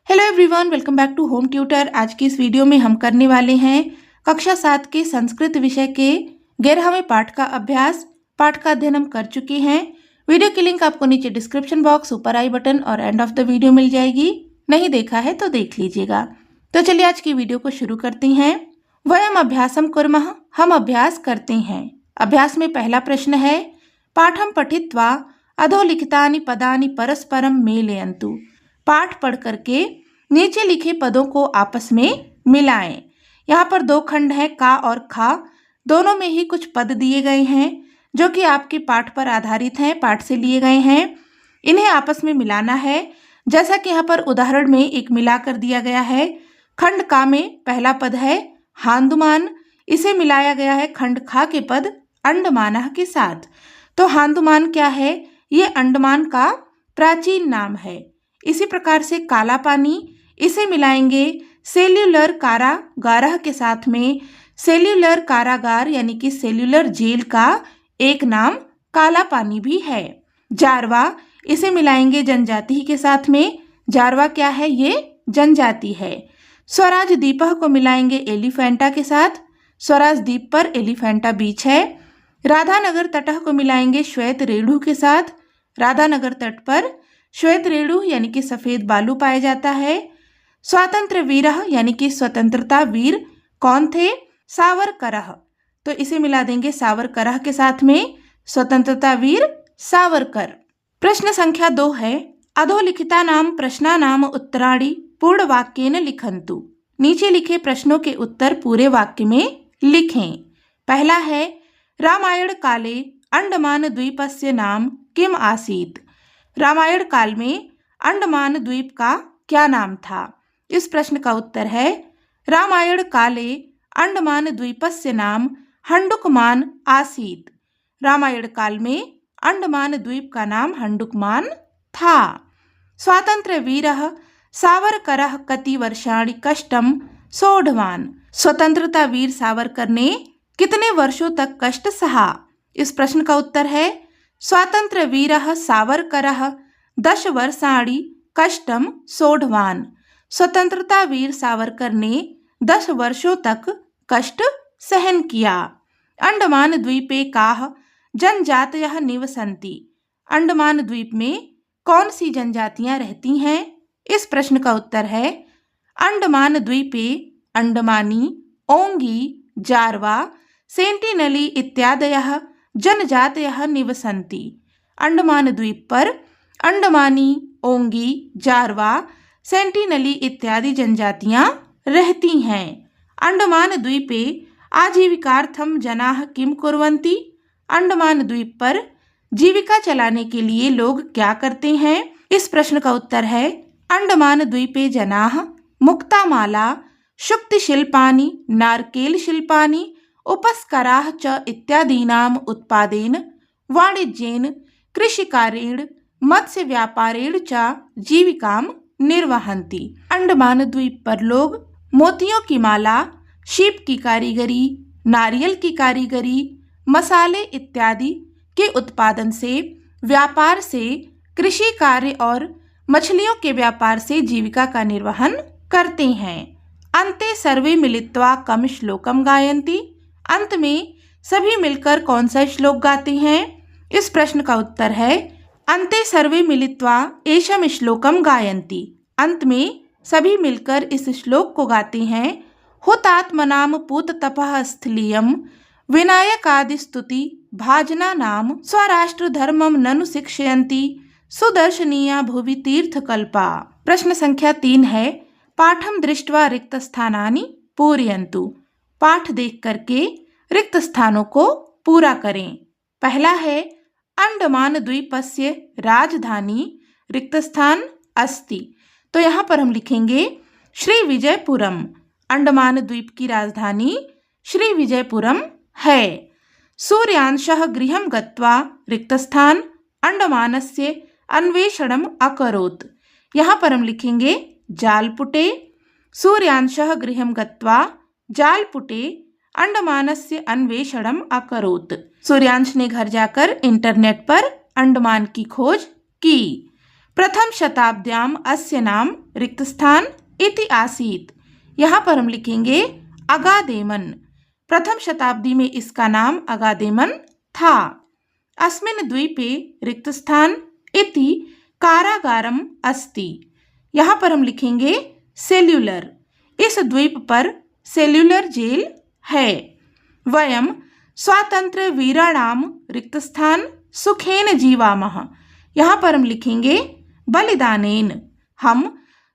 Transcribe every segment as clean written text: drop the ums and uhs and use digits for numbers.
Hello everyone, welcome back to home tutor. आज की इस वीडियो में हम करने वाले हैं कक्षा 7 के संस्कृत विषय के 11वें पाठ का अभ्यास। पाठ का अध्ययन हम कर चुके हैं। वीडियो की लिंक आपको नीचे डिस्क्रिप्शन बॉक्स, ऊपर आई बटन और एंड ऑफ द वीडियो मिल जाएगी। नहीं देखा है तो देख लीजिएगा। तो चलिए आज की वीडियो को शुरू करते हैं। वयम अभ्यासम कुर्मः, हम अभ्यास करते हैं। अभ्यास में पहला प्रश्न है, पाठम पठित्वा अधोलिखितानि पदानि परस्परम मेलयन्तु। पाठ पढ़ करके नीचे लिखे पदों को आपस में मिलाएं। यहाँ पर दो खंड हैं, का और खा। दोनों में ही कुछ पद दिए गए हैं जो कि आपके पाठ पर आधारित हैं, पाठ से लिए गए हैं। इन्हें आपस में मिलाना है। जैसा कि यहाँ पर उदाहरण में एक मिलाकर दिया गया है। खंड का में पहला पद है हांदुमान, इसे मिलाया गया है खंड खा के पद अंडमानः के साथ। तो हांदुमान क्या है? ये अंडमान का प्राचीन नाम है। इसी प्रकार से काला पानी, इसे मिलाएंगे सेल्यूलर कारागारह के साथ में। सेल्यूलर कारागार यानी कि सेल्यूलर जेल का एक नाम काला पानी भी है। जारवा, इसे मिलाएंगे जनजाति के साथ में। जारवा क्या है? ये जनजाति है। स्वराज द्वीप को मिलाएंगे एलिफेंटा के साथ। स्वराज द्वीप पर एलिफेंटा बीच है। राधानगर तट को मिलाएंगे श्वेत रेणु के साथ। राधानगर तट पर श्वेत रेणु यानी कि सफेद बालू पाया जाता है। स्वातंत्र वीर यानी कि स्वतंत्रता वीर कौन थे? सावरकरः, तो इसे मिला देंगे सावरकरः के साथ में, स्वतंत्रता वीर सावरकर। प्रश्न संख्या 2 है, अधोलिखितानां प्रश्नानां उत्तराणि पूर्ण वाक्येन लिखन्तु। नीचे लिखे प्रश्नों के उत्तर पूरे वाक्य में लिखें। पहला है, रामायण काले अंडमान द्वीपस्य नाम किम आसीत्। रामायण काल में अंडमान द्वीप का क्या नाम था? इस प्रश्न का उत्तर है, रामायण काले अंडमान द्वीपस्य नाम हंडुकमान आसीत्। रामायण काल में अंडमान द्वीप का नाम हंडुकमान था। स्वातंत्र्य वीरः सावरकरः कति वर्षाणि कष्टं सोढवान्। स्वतंत्रता वीर सावरकर ने कितने वर्षों तक कष्ट सहा? इस प्रश्न का उत्तर है, स्वातंत्र्य वीरः सावरकरः 10 वर्षाणि कष्टं सोढवान्। स्वतंत्रता वीर सावरकर ने 10 वर्षों तक कष्ट सहन किया। अंडमान द्वीपे काः जनजातयः निवसन्ति। अंडमान द्वीप में कौन सी जनजातियां रहती हैं? इस प्रश्न का उत्तर है, अंडमान द्वीपे अंडमानी, ओंगी, जारवा, सेंटिनली इत्यादयः जनजातयः निवसन्ति। अंडमान द्वीप पर अंडमानी, ओंगी, जारवा, सेंटिनली इत्यादि जनजातियां रहती हैं। अंडमान द्वीपे आजीविकार्थम जनाः किम कुर्वन्ति। अंडमान द्वीप पर जीविका चलाने के लिए लोग क्या करते हैं? इस प्रश्न का उत्तर है, अंडमान द्वीपे जनाः मुक्तामाला, शुक्तिशिल्पानि, नारकेल शिल्पानि, उपस्कराः च इत्यादीनाम् उत्पादेन वाणिज्येन कृषिकार्येण मत्स्य व्यापारेण च जीविकां निर्वहन्ति। अंडमान द्वीप पर लोग मोतियों की माला, शीप की कारीगरी, नारियल की कारीगरी, मसाले इत्यादि के उत्पादन से, व्यापार से, कृषि कार्य और मछलियों के व्यापार से जीविका का निर्वहन करते हैं। अन्ते सर्वे मिलित्वा कम श्लोकम गायन्ति। अंत में सभी मिलकर कौन सा श्लोक गाते हैं? इस प्रश्न का उत्तर है, अन्ते सर्वे मिलित्वा एषम श्लोकम गायन्ति। अंत में सभी मिलकर इस श्लोक को गाते हैं। हुतात्मनाम पूततपः स्थलीयम विनायकादि स्तुति भाजना नाम स्वराष्ट्र धर्मम ननु शिक्षयन्ति सुदर्शनीया भुवि तीर्थकल्पा। प्रश्न संख्या 3 है, पाठम दृष्ट्वा रिक्त स्थानानि पूरयन्तु। पाठ देख करके रिक्त स्थानों को पूरा करें। पहला है, अंडमान द्वीपस्य राजधानी रिक्त स्थान अस्ति। तो यहाँ पर हम लिखेंगे श्री विजयपुरम। अंडमान द्वीप की राजधानी श्री विजयपुरम है। सूर्यांशः गृहं गत्वा रिक्त स्थान अंडमानस्य अन्वेषणम् अकरोत्। यहाँ पर हम लिखेंगे जालपुटे। सूर्यांशः गृहं गत्वा जालपुटे अंडमानस्य अन्वेषणम् अकरोत्। सूर्यांश ने घर जाकर इंटरनेट पर अंडमान की खोज की। प्रथम शताब्द्याम अस्य नाम रिक्त स्थान इति आसीत। यहाँ पर हम लिखेंगे अगादेमन। प्रथम शताब्दी में इसका नाम अगादेमन था। अस्मिन् द्वीपे रिक्त स्थान इति कारागारम अस्ति। यहाँ पर हम लिखेंगे सेल्युलर। इस द्वीप पर सेल्युलर जेल है। वयम स्वातंत्र्य वीराणाम रिक्त स्थान सुखेन जीवामः। यहाँ पर हम लिखेंगे बलिदानेन। हम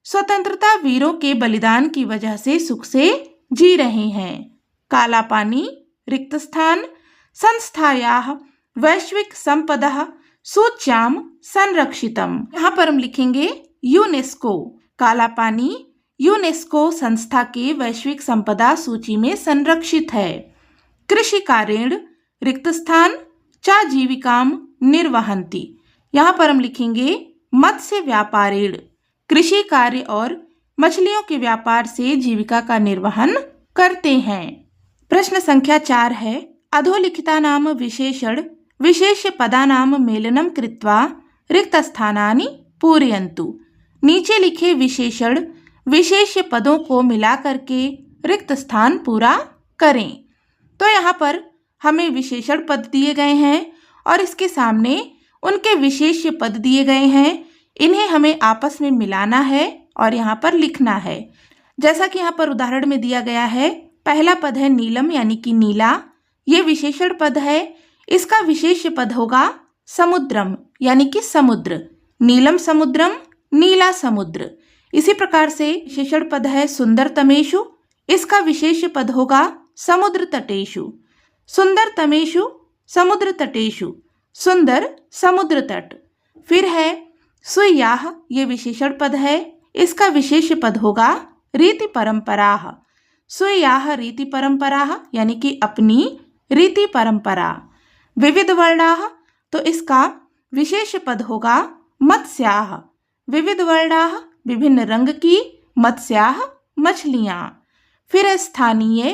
स्वतंत्रता वीरों के बलिदान की वजह से सुख से जी रहे हैं। काला पानी रिक्त स्थान संस्थायाः वैश्विक संपदा सूच्याम संरक्षितम। यहाँ पर हम लिखेंगे यूनेस्को। काला पानी यूनेस्को संस्था के वैश्विक संपदा सूची में संरक्षित है। कृषि कार्येण रिक्त स्थान चा जीविकाम निर्वहन्ति। यहाँ पर हम लिखेंगे मत्स्य व्यापारेण। कृषि कार्य और मछलियों के व्यापार से जीविका का निर्वहन करते हैं। प्रश्न संख्या 4 है, अधोलिखितानाम विशेषण विशेष्य पदानाम मेलनम कृत्वा रिक्त स्थानानि पूरयन्तु। नीचे लिखे विशेषण विशेष्य पदों को मिला करके रिक्त स्थान पूरा करें। तो यहाँ पर हमें विशेषण पद दिए गए हैं और इसके सामने उनके विशेष्य पद दिए गए हैं। इन्हें हमें आपस में मिलाना है और यहाँ पर लिखना है। जैसा कि यहाँ पर उदाहरण में दिया गया है, पहला पद है नीलम यानी कि नीला, ये विशेषण पद है। इसका विशेष्य पद होगा समुद्रम यानी कि समुद्र। नीलम समुद्रम, नीला समुद्र। इसी प्रकार से विशेषण पद है सुंदरतमेषु, इसका विशेष्य पद होगा समुद्र तटेषु। सुंदर तमेषु समुद्र तटेषु, सुंदर समुद्र तट। फिर है सुयाः, ये विशेषण पद है, इसका विशेष्य पद होगा रीति परंपराः। सुयाः रीति परंपराः यानी कि अपनी रीति परंपरा। विविध वर्णाः, तो इसका विशेष पद होगा मत्स्याः। विविध वर्णाः विभिन्न रंग की, मत्स्याः मछलियाँ। फिर है स्थानीय,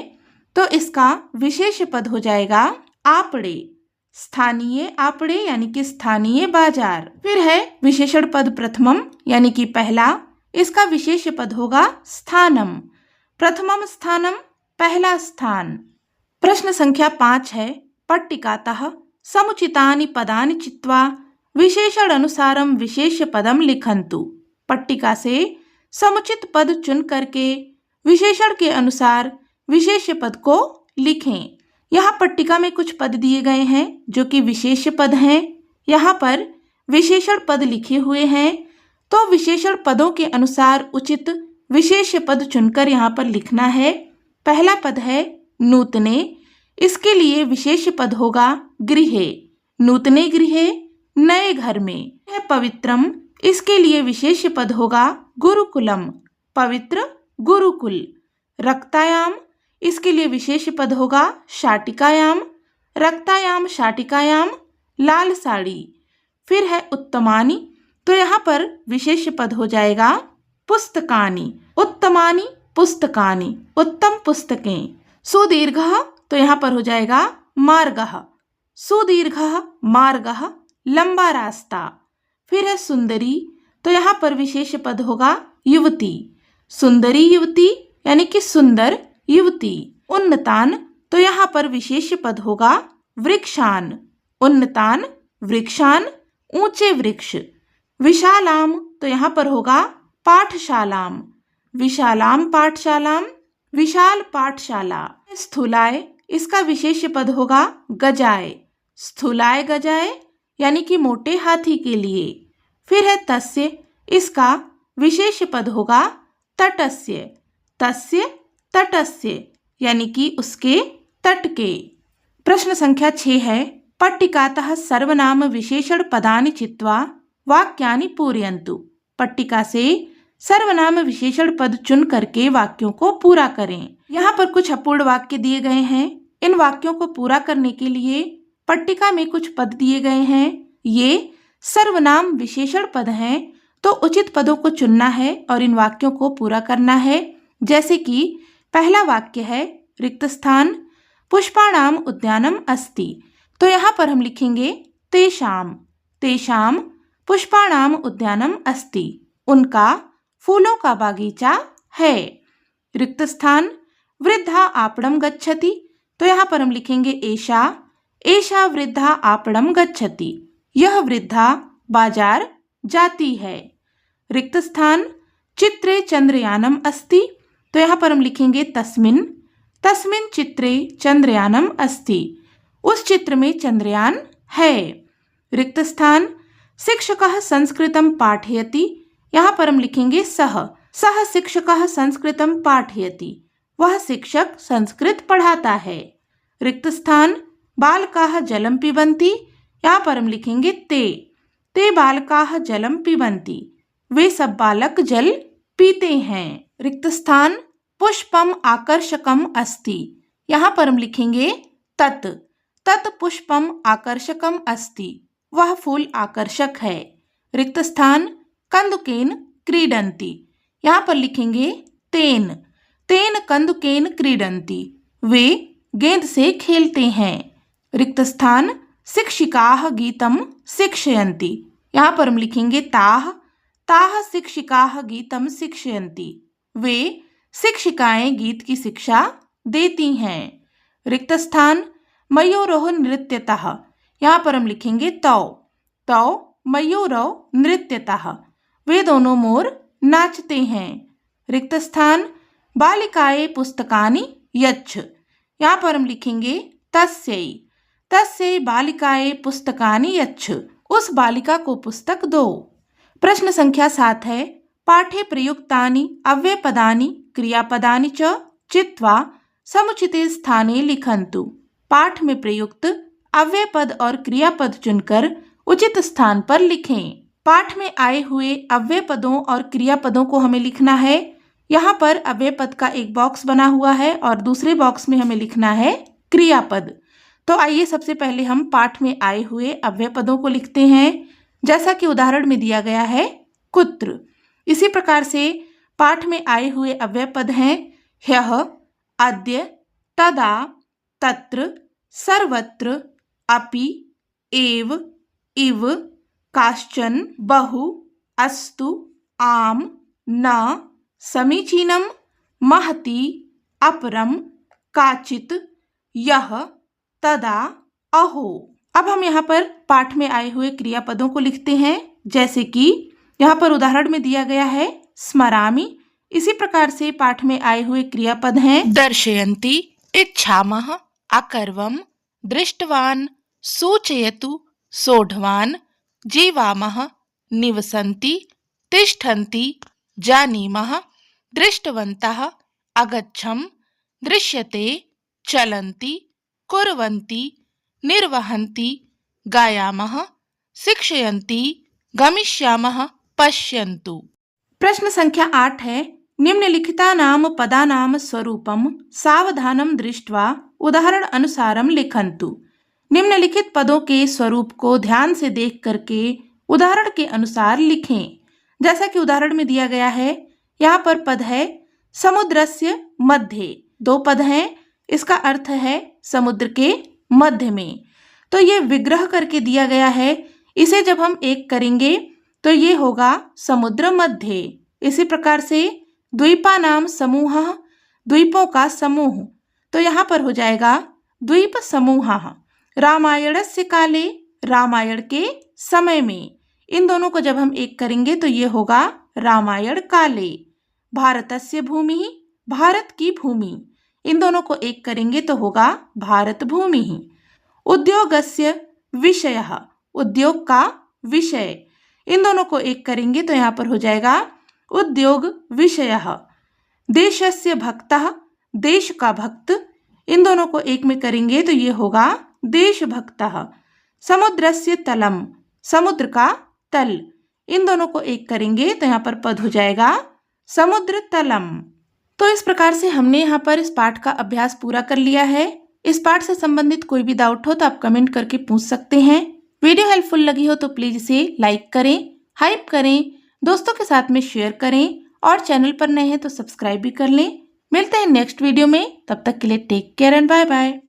तो इसका विशेष पद हो जाएगा आपड़े। स्थानीय आपड़े यानी कि स्थानीय बाजार। फिर है विशेषण पद प्रथमम यानी कि पहला, इसका विशेष पद होगा स्थानम। प्रथमम स्थानम, पहला स्थान। प्रश्न संख्या 5 है, पट्टिकातः समुचितानि पदानि चित्वा विशेषण अनुसारम विशेष्य पदम लिखन्तु। पट्टिका से समुचित पद चुन करके विशेषण के अनुसार विशेष्य पद को लिखें। यहाँ पट्टिका में कुछ पद दिए गए हैं जो कि विशेष्य पद हैं। यहाँ पर विशेषण पद लिखे हुए हैं, तो विशेषण पदों के अनुसार उचित विशेष्य पद चुनकर यहाँ पर लिखना है। पहला पद है नूतने, इसके लिए विशेष्य पद होगा गृहे। नूतने गृहे, नए घर में। है पवित्रम, इसके लिए विशेष्य पद होगा गुरुकुलम। पवित्र गुरुकुल। रक्तायाम, इसके लिए विशेष पद होगा शाटिकायाम। रक्तायाम शाटिकायाम, लाल साड़ी। फिर है उत्तमानि, तो यहाँ पर विशेष पद हो जाएगा पुस्तकानि। उत्तमानि पुस्तकानि, उत्तम पुस्तकें। सुदीर्घः, तो यहाँ पर हो जाएगा मार्गः। सुदीर्घः मार्गः, लंबा रास्ता। फिर है सुंदरी, तो यहाँ पर विशेष पद होगा युवती। सुंदरी युवती यानी कि सुंदर युवती। उन्नतान, तो यहाँ पर विशेष पद होगा वृक्षान। उन्नतान वृक्षान, ऊंचे वृक्ष। विशालाम, तो यहाँ पर होगा पाठशालाम। विशालाम पाठशालाम, विशाल पाठशाला। स्थूलाय, इसका विशेष पद होगा गजाय। स्थूलाय गजाय यानी कि मोटे हाथी के लिए। फिर है तस्य, इसका विशेष पद होगा तटस्य। तस्य तटस्य यानी कि उसके तट के। प्रश्न संख्या 6 है, पट्टिकातः सर्वनाम विशेषण पदानि चित्वा वाक्यानि पूरयन्तु। पट्टिका से सर्वनाम विशेषण पद चुन करके वाक्यों को पूरा करें। यहाँ पर कुछ अपूर्ण वाक्य दिए गए हैं। इन वाक्यों को पूरा करने के लिए पट्टिका में कुछ पद दिए गए हैं। ये सर्वनाम विशेषण पद हैं, तो उचित पदों को चुनना है और इन वाक्यों को पूरा करना है। जैसे कि पहला वाक्य है रिक्त स्थान पुष्पाणाम उद्यानम अस्ति, तो यहाँ पर हम लिखेंगे तेषाम। तेषाम पुष्पाणाम उद्यानम अस्ति। उनका फूलों का बागीचा है। रिक्त स्थान वृद्धा आपणम गच्छति। तो यहाँ पर हम लिखेंगे एषा। एषा वृद्धा आपणम गच्छति। यह वृद्धा बाजार जाती है। रिक्त स्थान चित्रे चंद्रयानम अस्ति। तो यहाँ पर हम लिखेंगे तस्मिन्। तस्मिन् चित्रे चंद्रयानम अस्ति। उस चित्र में चंद्रयान है। रिक्त स्थान शिक्षकः संस्कृतं पाठयति। यहाँ पर हम लिखेंगे सः। सः शिक्षकः संस्कृतं पाठयति। वह शिक्षक संस्कृत पढ़ाता है। रिक्त स्थान बालकाः जलं पिबन्ति। यहाँ पर हम लिखेंगे ते। ते बालकाः जलं पिबन्ति। वे सब बालक जल पीते हैं। रिक्त स्थान पुष्पम आकर्षकम अस्ति। यहाँ पर हम लिखेंगे तत्। तत् पुष्पम आकर्षकम अस्ति। वह फूल आकर्षक है। रिक्त स्थान कंदुकेन क्रीडन्ति। यहाँ पर लिखेंगे तेन। तेन कंदुकेन क्रीडन्ति। वे गेंद से खेलते हैं। रिक्त स्थान शिक्षिकाः गीतं शिक्षयन्ति। यहाँ पर हम लिखेंगे ताः। ताः शिक्षिकाः गीतं शिक्षयन्ति। वे शिक्षिकाएं गीत की शिक्षा देती हैं। रिक्त स्थान मयूरोः नृत्यतः। यहाँ पर हम लिखेंगे तौ। तौ मयूरौ नृत्यतः। वे दोनों मोर नाचते हैं। रिक्त स्थान बालिकाए पुस्तकानि यच्छ। यहाँ पर हम लिखेंगे तस्यै। तस्यै बालिकाए पुस्तकानि यच्छ। उस बालिका को पुस्तक दो। प्रश्न संख्या 7 है। पाठे प्रयुक्तानि अव्ययपदानि क्रियापदानि च चित्वा समुचिते स्थाने लिखन्तु। पाठ में प्रयुक्त अव्ययपद और क्रियापद चुनकर उचित स्थान पर लिखें। पाठ में आए हुए अव्ययपदों और क्रियापदों को हमें लिखना है। यहाँ पर अव्ययपद का एक बॉक्स बना हुआ है और दूसरे बॉक्स में हमें लिखना है क्रियापद। तो आइए सबसे पहले हम पाठ में आए हुए अव्ययपदों को लिखते हैं, जैसा कि उदाहरण में दिया गया है कुत्र। इसी प्रकार से पाठ में आए हुए अव्ययपद हैं ह्यः, अद्य, तदा, तत्र, सर्वत्र, अपि, एव, इव, काश्चन, बहु, अस्तु, आम, न, समीचीनं, महति, अपरम, काचित्, यः, तदा, अहो। अब हम यहाँ पर पाठ में आए हुए क्रियापदों को लिखते हैं, जैसे कि यहाँ पर उदाहरण में दिया गया है स्मरामि। इसी प्रकार से पाठ में आए हुए क्रियापद हैं दर्शयन्ति, इच्छामः, अकर्वम, दृष्टवान, सूचयतु, सोढवान, जीवामः, निवसन्ति, तिष्ठन्ति, जानीमः, दृष्टवन्तः, अगच्छम, दृश्यते, चलन्ति, कुर्वन्ति, निर्वहन्ति, गायामः, शिक्षयन्ति, गमिष्यामः, पश्यन्तु। प्रश्न संख्या 8 है। निम्नलिखितानां पदानां स्वरूपं सावधानं दृष्ट्वा उदाहरण अनुसारं लिखन्तु। निम्नलिखित पदों के स्वरूप को ध्यान से देख करके उदाहरण के अनुसार लिखें। जैसा कि उदाहरण में दिया गया है, यहाँ पर पद है समुद्रस्य मध्ये। 2 पद हैं, इसका अर्थ है समुद्र के मध्य में। तो ये विग्रह करके दिया गया है। इसे जब हम एक करेंगे तो ये होगा समुद्र मध्य। इसी प्रकार से द्वीपानां समूहः, द्वीपों का समूह। तो यहाँ पर हो जाएगा द्वीप समूहः। रामायणस्य काले, रामायण के समय में। इन दोनों को जब हम एक करेंगे तो ये होगा रामायण काले। भारतस्य भूमिः, भारत की भूमि। इन दोनों को एक करेंगे तो होगा भारत भूमिः। उद्योगस्य विषयः, उद्योग का विषय। इन दोनों को एक करेंगे तो यहाँ पर हो जाएगा उद्योग विषयः। देशस्य भक्तः, देश का भक्त। इन दोनों को एक में करेंगे तो ये होगा देशभक्तः। समुद्रस्य तलम, समुद्र का तल। इन दोनों को एक करेंगे तो यहाँ पर पद हो जाएगा समुद्र तलम। तो इस प्रकार से हमने यहाँ पर इस पाठ का अभ्यास पूरा कर लिया है। इस पाठ से संबंधित कोई भी डाउट हो तो आप कमेंट करके पूछ सकते हैं। वीडियो हेल्पफुल लगी हो तो प्लीज इसे लाइक करें, हाइप करें, दोस्तों के साथ में शेयर करें और चैनल पर नए हैं तो सब्सक्राइब भी कर लें। मिलते हैं नेक्स्ट वीडियो में, तब तक के लिए take care and bye bye.